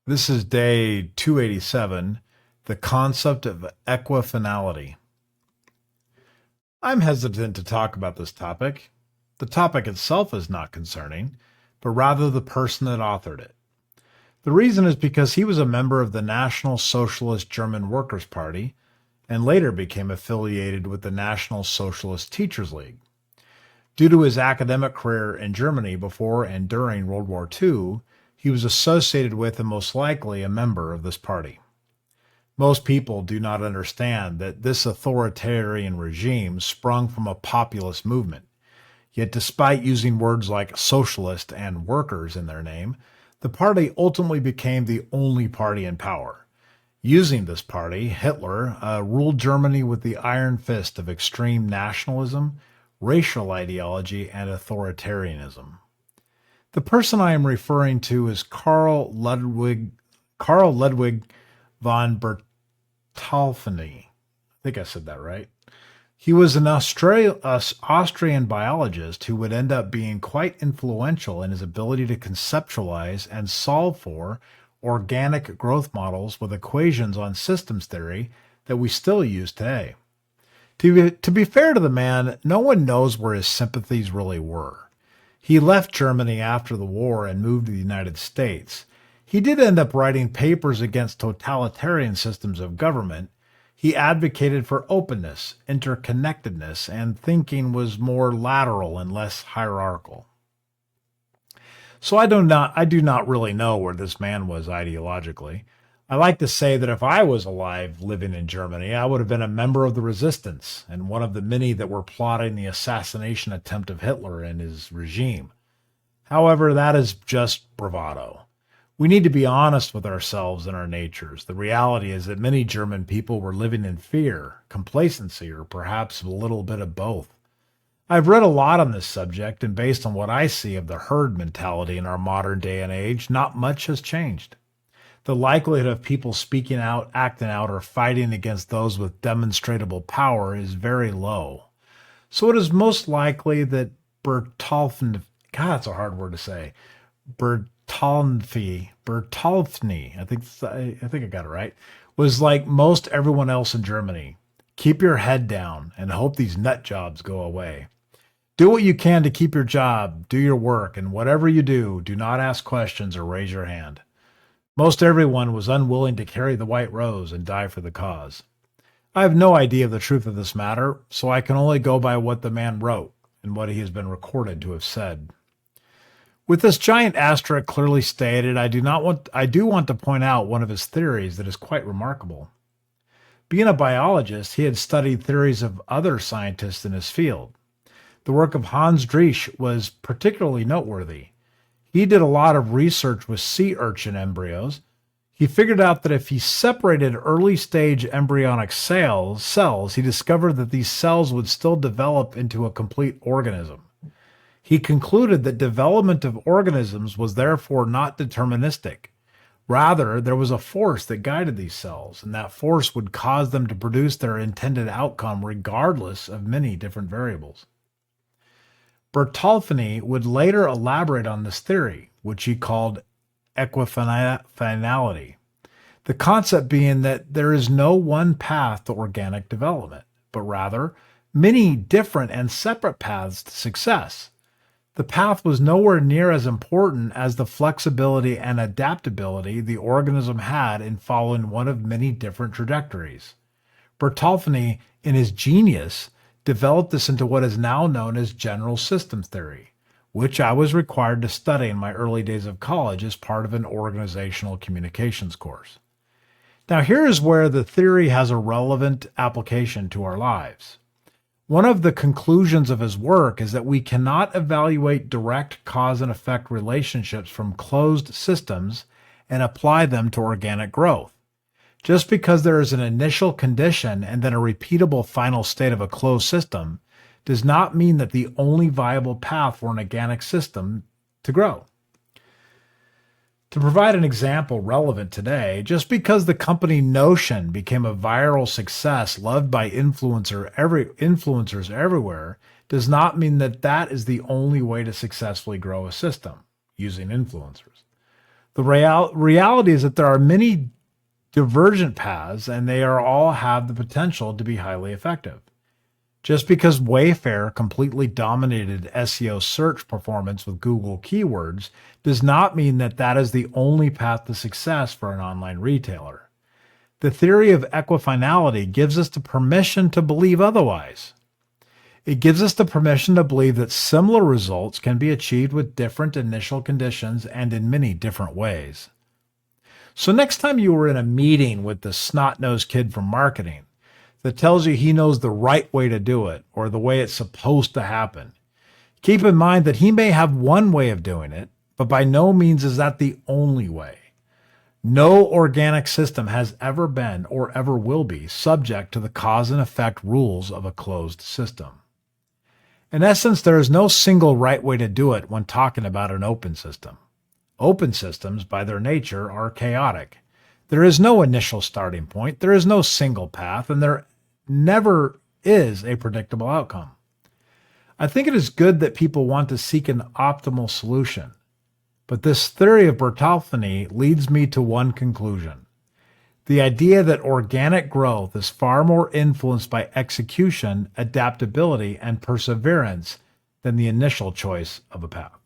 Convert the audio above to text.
This is day 287, the concept of equifinality. I'm hesitant to talk about this topic. The topic itself is not concerning, but rather the person that authored it. The reason is because he was a member of the National Socialist German Workers' Party and later became affiliated with the National Socialist Teachers League. Due to his academic career in Germany before and during World War II, he was associated with and most likely a member of this party. Most people do not understand that this authoritarian regime sprung from a populist movement. Yet despite using words like socialist and workers in their name, the party ultimately became the only party in power. Using this party, Hitler ruled Germany with the iron fist of extreme nationalism, racial ideology, and authoritarianism. The person I am referring to is Carl Ludwig von Bertalanffy. I think I said that right. He was an Austrian biologist who would end up being quite influential in his ability to conceptualize and solve for organic growth models with equations on systems theory that we still use today. To be fair to the man, no one knows where his sympathies really were. He left Germany after the war and moved to the United States. He did end up writing papers against totalitarian systems of government. He advocated for openness, interconnectedness, and thinking was more lateral and less hierarchical. So I do not really know where this man was ideologically. I like to say that if I was alive living in Germany, I would have been a member of the resistance and one of the many that were plotting the assassination attempt of Hitler and his regime. However, that is just bravado. We need to be honest with ourselves and our natures. The reality is that many German people were living in fear, complacency, or perhaps a little bit of both. I've read a lot on this subject, and based on what I see of the herd mentality in our modern day and age, not much has changed. The likelihood of people speaking out, acting out, or fighting against those with demonstrable power is very low. So it is most likely that Bertalanffy, God, it's a hard word to say, Bertalanffy, I think I got it right, was like most everyone else in Germany. Keep your head down and hope these nut jobs go away. Do what you can to keep your job, do your work, and whatever you do, do not ask questions or raise your hand. Most everyone was unwilling to carry the white rose and die for the cause. I have no idea of the truth of this matter, so I can only go by what the man wrote and what he has been recorded to have said. With this giant asterisk clearly stated, I do want to point out one of his theories that is quite remarkable. Being a biologist, he had studied theories of other scientists in his field. The work of Hans Driesch was particularly noteworthy. He did a lot of research with sea urchin embryos. He figured out that if he separated early stage embryonic cells, he discovered that these cells would still develop into a complete organism. He concluded that development of organisms was therefore not deterministic. Rather, there was a force that guided these cells, and that force would cause them to produce their intended outcome regardless of many different variables. Bertalanffy would later elaborate on this theory, which he called equifinality. The concept being that there is no one path to organic development, but rather many different and separate paths to success. The path was nowhere near as important as the flexibility and adaptability the organism had in following one of many different trajectories. Bertalanffy, in his genius, developed this into what is now known as general systems theory, which I was required to study in my early days of college as part of an organizational communications course. Now, here is where the theory has a relevant application to our lives. One of the conclusions of his work is that we cannot evaluate direct cause and effect relationships from closed systems and apply them to organic growth. Just because there is an initial condition and then a repeatable final state of a closed system does not mean that the only viable path for an organic system to grow. To provide an example relevant today, just because the company Notion became a viral success loved by influencers everywhere does not mean that that is the only way to successfully grow a system using influencers. The reality is that there are many divergent paths, and they are all have the potential to be highly effective. Just because Wayfair completely dominated SEO search performance with Google keywords does not mean that that is the only path to success for an online retailer. The theory of equifinality gives us the permission to believe otherwise. It gives us the permission to believe that similar results can be achieved with different initial conditions and in many different ways. So next time you are in a meeting with the snot-nosed kid from marketing that tells you he knows the right way to do it or the way it's supposed to happen, keep in mind that he may have one way of doing it, but by no means is that the only way. No organic system has ever been or ever will be subject to the cause and effect rules of a closed system. In essence, there is no single right way to do it when talking about an open system. Open systems, by their nature, are chaotic. There is no initial starting point, there is no single path, and there never is a predictable outcome. I think it is good that people want to seek an optimal solution, but this theory of Bertalanffy leads me to one conclusion. The idea that organic growth is far more influenced by execution, adaptability, and perseverance than the initial choice of a path.